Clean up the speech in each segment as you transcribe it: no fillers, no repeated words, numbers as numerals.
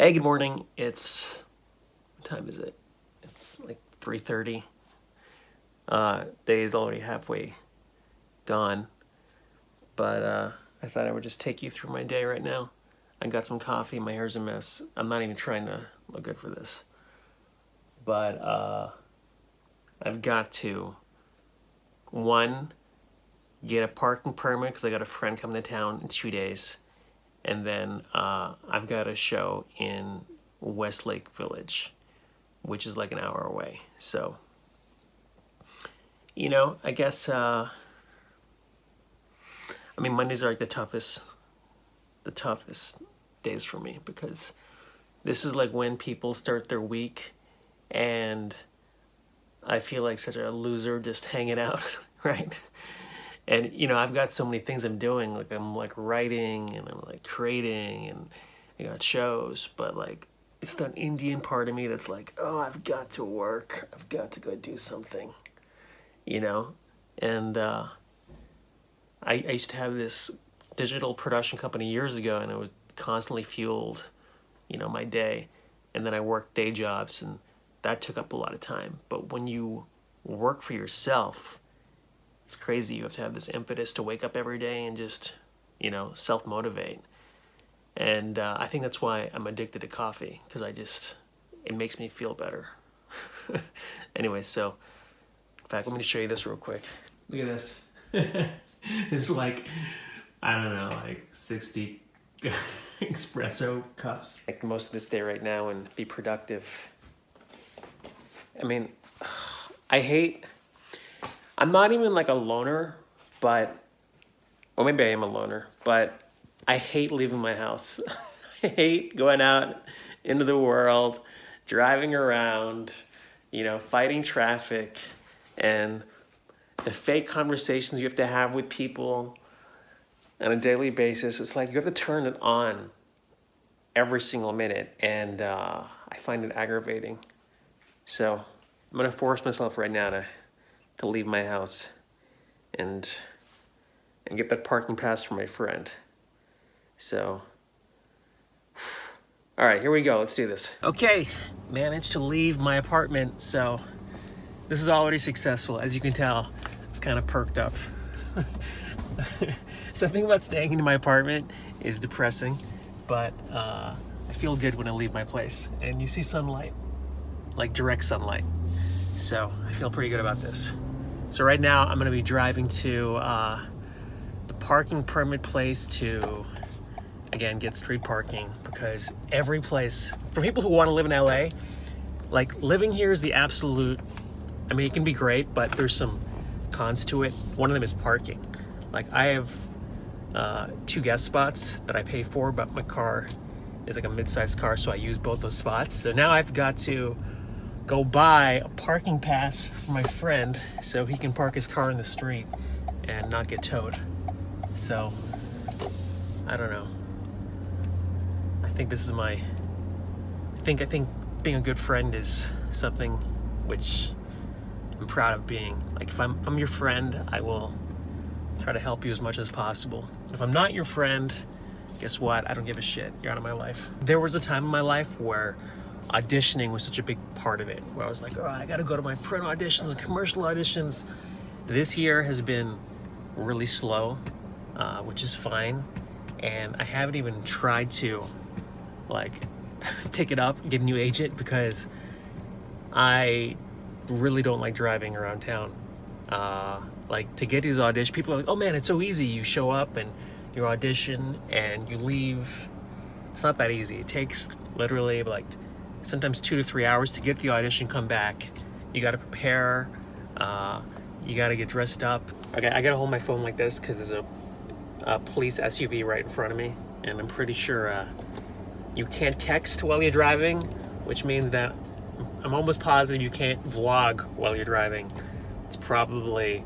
Hey, good morning. What time is it? It's like 3:30. Day is already halfway gone, but I thought I would just take you through my day right now. I got some coffee, my hair's a mess. I'm not even trying to look good for this, but I've got to, one, get a parking permit because I got a friend coming to town in 2 days. And then I've got a show in Westlake Village, which is like an hour away. So, I guess, Mondays are like the toughest days for me because this is like when people start their week and I feel like such a loser just hanging out, right? And I've got so many things I'm doing. Like I'm like writing and I'm like creating and I got shows, but like it's that Indian part of me that's like, oh, I've got to work. I've got to go do something, And I used to have this digital production company years ago, and it was constantly fueled, my day. And then I worked day jobs, and that took up a lot of time. But when you work for yourself, it's crazy. You have to have this impetus to wake up every day and just, self-motivate. And I think that's why I'm addicted to coffee, because it makes me feel better. Anyway, so, in fact, let me show you this real quick. Look at this. It's like, I don't know, like 60 espresso cups. Make the most of this day right now and be productive. I'm not even like a loner, or maybe I am a loner, but I hate leaving my house. I hate going out into the world, driving around, fighting traffic, and the fake conversations you have to have with people on a daily basis. It's like you have to turn it on every single minute, and I find it aggravating. So I'm going to force myself right now to leave my house and get that parking pass from my friend. So, all right, here we go. Let's do this. Okay, managed to leave my apartment. So this is already successful. As you can tell, I've kind of perked up. Something about staying in my apartment is depressing, but I feel good when I leave my place. And you see sunlight, like direct sunlight. So I feel pretty good about this. So right now I'm gonna be driving to the parking permit place to, again, get street parking, because every place, for people who wanna live in LA, like living here is the absolute, it can be great, but there's some cons to it. One of them is parking. Like I have 2 guest spots that I pay for, but my car is like a mid-sized car, so I use both those spots. So now I've got to go buy a parking pass for my friend so he can park his car in the street and not get towed. So, I don't know. I think being a good friend is something which I'm proud of being. Like if I'm your friend, I will try to help you as much as possible. If I'm not your friend, guess what? I don't give a shit. You're out of my life. There was a time in my life where auditioning was such a big part of it, where I was like, oh, I gotta go to my print auditions and commercial auditions. This year has been really slow, which is fine. And I haven't even tried to like pick it up, get a new agent, because I really don't like driving around town. Like to get these auditions, people are like, oh man, it's so easy. You show up and you audition and you leave. It's not that easy. It takes literally like sometimes 2 to 3 hours to get the audition, come back. You got to prepare. You got to get dressed up. Okay, I got to hold my phone like this because there's a police SUV right in front of me, and I'm pretty sure you can't text while you're driving, which means that I'm almost positive you can't vlog while you're driving. It's probably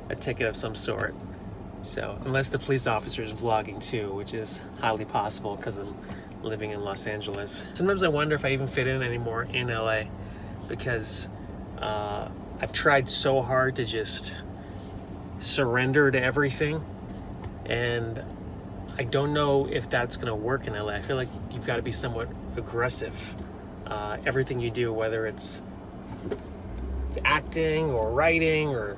a ticket of some sort. So unless the police officer is vlogging too, which is highly possible because I'm living in Los Angeles. Sometimes I wonder if I even fit in anymore in LA, because I've tried so hard to just surrender to everything, and I don't know if that's gonna work in LA. I feel like you've got to be somewhat aggressive. Everything you do, whether it's acting or writing, or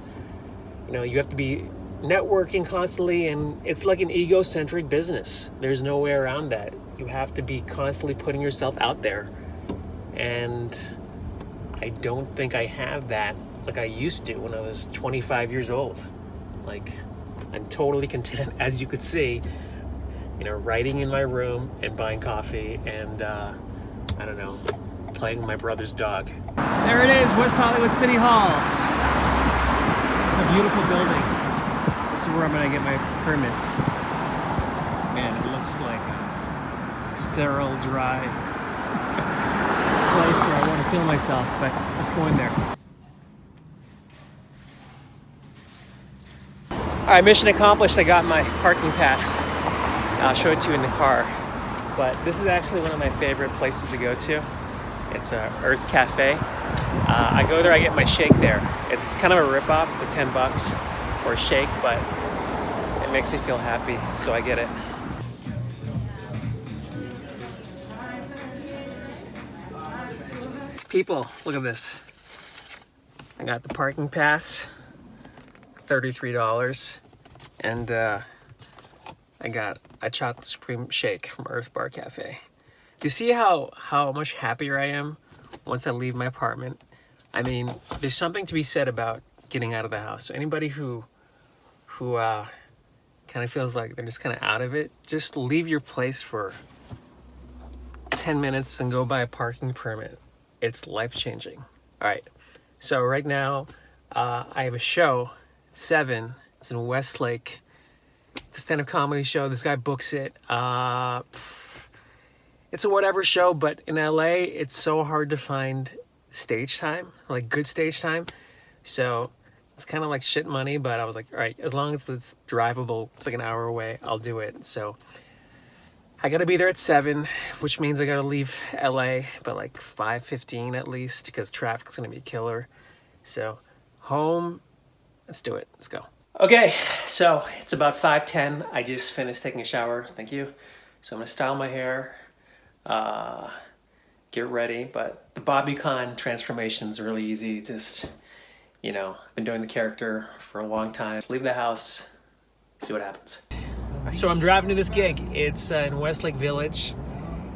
you have to be networking constantly, and it's like an egocentric business. There's no way around that. You have to be constantly putting yourself out there, and I don't think I have that like I used to when I was 25 years old. Like, I'm totally content, as you could see, writing in my room and buying coffee and I don't know, playing with my brother's dog. There it is, West Hollywood City Hall. A beautiful building. This is where I'm gonna get my permit. Man, it looks like a sterile, dry place where I want to kill myself, but let's go in there. All right, mission accomplished. I got my parking pass. I'll show it to you in the car. But this is actually one of my favorite places to go to. It's Earth Cafe. I go there, I get my shake there. It's kind of a rip-off, it's like $10 for a shake, but it makes me feel happy, so I get it. People, look at this. I got the parking pass, $33, and I got a chocolate supreme shake from Earth Bar Cafe. Do you see how much happier I am once I leave my apartment? I mean, there's something to be said about getting out of the house. So anybody who kind of feels like they're just kind of out of it, just leave your place for 10 minutes and go buy a parking permit. It's life-changing. All right, so right now I have a show at 7. It's in Westlake. It's a stand-up comedy show. This guy books it. It's a whatever show, but in LA, it's so hard to find stage time, like good stage time. So it's kind of like shit money, but I was like, all right, as long as it's drivable, it's like an hour away, I'll do it. So I gotta be there at 7, which means I gotta leave LA by like 5:15 at least, because traffic's gonna be a killer. So home, let's do it, let's go. Okay, so it's about 5:10. I just finished taking a shower, thank you. So I'm gonna style my hair, get ready, but the Bobby Khan transformation is really easy. Just, I've been doing the character for a long time. Leave the house, see what happens. So I'm driving to this gig. It's in Westlake Village.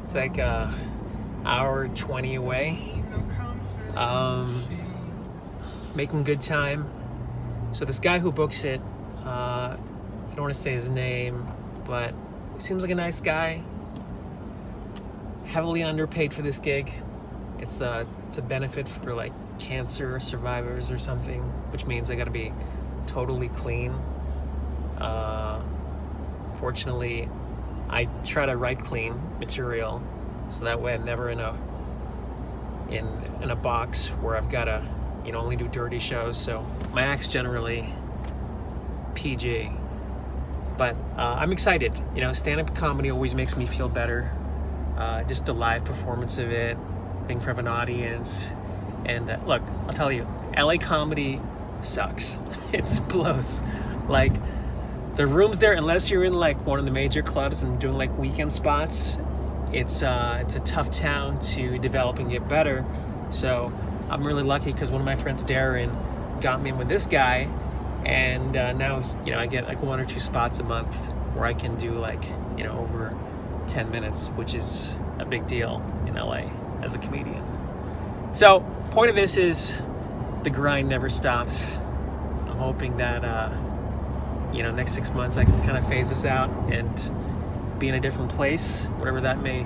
It's like an hour 20 away. Making good time. So this guy who books it, I don't want to say his name, but he seems like a nice guy. Heavily underpaid for this gig. It's a benefit for like cancer survivors or something, which means I gotta be totally clean. Fortunately, I try to write clean material, so that way I'm never in a box where I've gotta only do dirty shows. So my act's generally PG, but I'm excited. Stand-up comedy always makes me feel better. Just the live performance of it, being in front of an audience. And look, I'll tell you, LA comedy sucks. It blows. Like, the rooms there, unless you're in like one of the major clubs and doing like weekend spots, it's a tough town to develop and get better. So I'm really lucky because one of my friends, Darren, got me in with this guy, and now I get like 1 or 2 spots a month where I can do like over 10 minutes, which is a big deal in LA as a comedian. So point of this is the grind never stops. I'm hoping that next 6 months I can kind of phase this out and be in a different place, whatever that may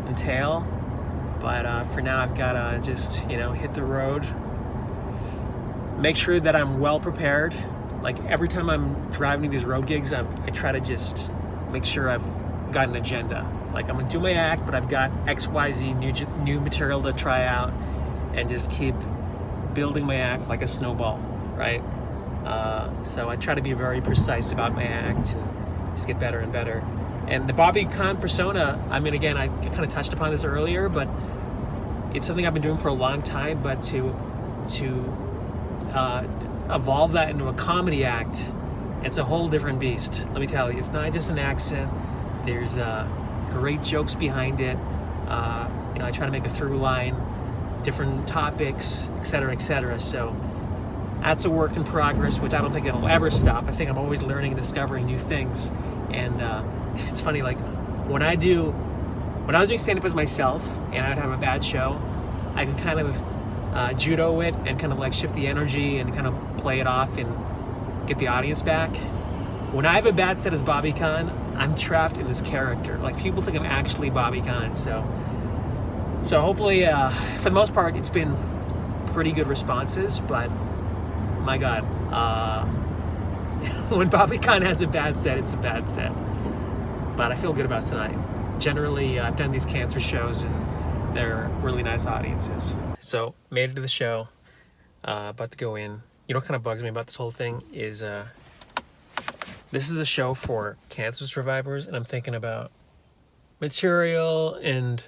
entail. But for now, I've got to just hit the road, make sure that I'm well prepared. Like, every time I'm driving to these road gigs, I try to just make sure I've got an agenda. Like, I'm gonna do my act, but I've got XYZ new material to try out, and just keep building my act like a snowball, right? So I try to be very precise about my act and just get better and better. And the Bobby Khan persona, I mean, again, I kind of touched upon this earlier, but it's something I've been doing for a long time. But to evolve that into a comedy act, it's a whole different beast. Let me tell you, it's not just an accent. There's great jokes behind it. You know, I try to make a through line, different topics, etc., etc. So that's a work in progress, which I don't think it'll ever stop. I think I'm always learning and discovering new things. And it's funny, like when I was doing stand-up as myself and I'd have a bad show, I could kind of judo it and kind of like shift the energy and kind of play it off and get the audience back. When I have a bad set as Bobby Khan, I'm trapped in this character. Like people think I'm actually Bobby Khan. So hopefully, for the most part, it's been pretty good responses, but my God, when Bobby Khan has a bad set, it's a bad set. But I feel good about tonight. Generally, I've done these cancer shows and they're really nice audiences. So, made it to the show, about to go in. You know what kind of bugs me about this whole thing is, this is a show for cancer survivors, and I'm thinking about material and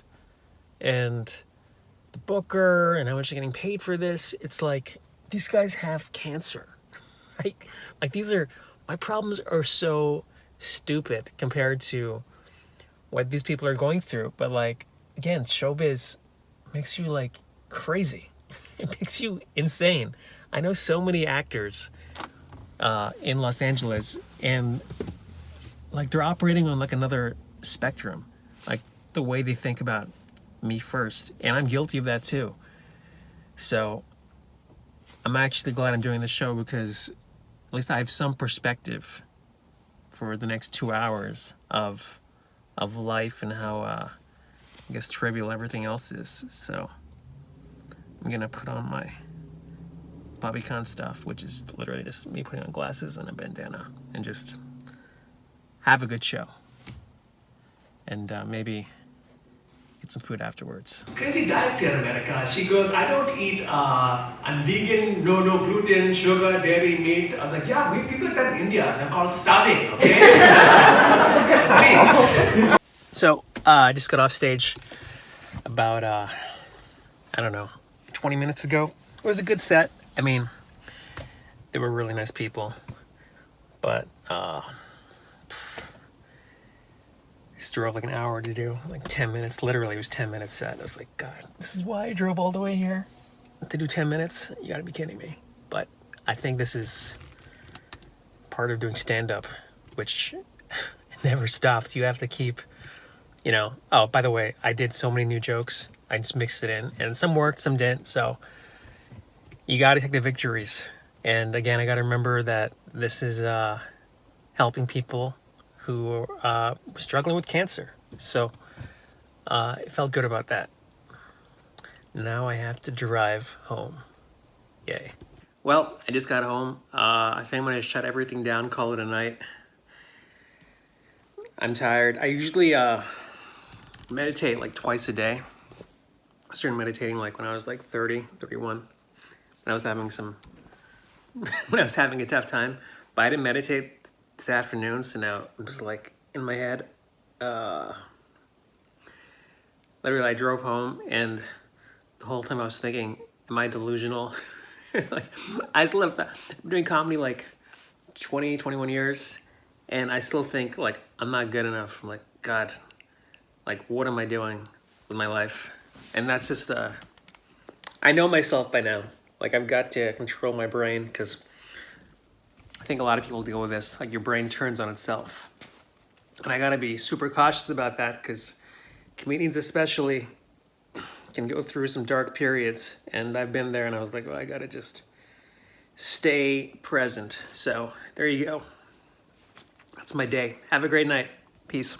the booker and how much they're getting paid for this. It's like, these guys have cancer. Like my problems are so stupid compared to what these people are going through. But like, again, showbiz makes you like crazy. It makes you insane. I know so many actors in Los Angeles, and like they're operating on like another spectrum, like the way they think about me first, and I'm guilty of that too. So I'm actually glad I'm doing this show because at least I have some perspective for the next 2 hours of life and how I guess trivial everything else is. So I'm gonna put on my Bobby Khan stuff, which is literally just me putting on glasses and a bandana and just have a good show and maybe get some food afterwards. Crazy diets here in America. She goes, I don't eat, I'm vegan, no gluten, sugar, dairy, meat. I was like, yeah, we people like that in India. They're called starving, okay? So please. So I just got off stage about, I don't know, 20 minutes ago. It was a good set. I mean, they were really nice people, but just drove like an hour to do like 10 minutes. Literally, it was 10 minutes set. I was like, God, this is why I drove all the way here to do 10 minutes? You gotta be kidding me. But I think this is part of doing stand-up, which never stops. You have to keep, you know. Oh, by the way, I did so many new jokes. I just mixed it in, and some worked, some didn't. So you got to take the victories. And again, I got to remember that this is helping people who are struggling with cancer. So I felt good about that. Now I have to drive home. Yay. Well, I just got home. I think I'm going to shut everything down, call it a night. I'm tired. I usually meditate like twice a day. I started meditating like when I was like 30, 31. When I was having a tough time. But I didn't meditate this afternoon, so now I'm just like in my head. Literally, I drove home, and the whole time I was thinking, am I delusional? Like, I still have, I'm doing comedy like 20, 21 years, and I still think like I'm not good enough. I'm like, God, like what am I doing with my life? And that's just, I know myself by now. Like I've got to control my brain, because I think a lot of people deal with this. Like your brain turns on itself. And I gotta be super cautious about that, because comedians especially can go through some dark periods. And I've been there, and I was like, well, I gotta just stay present. So there you go. That's my day. Have a great night. Peace.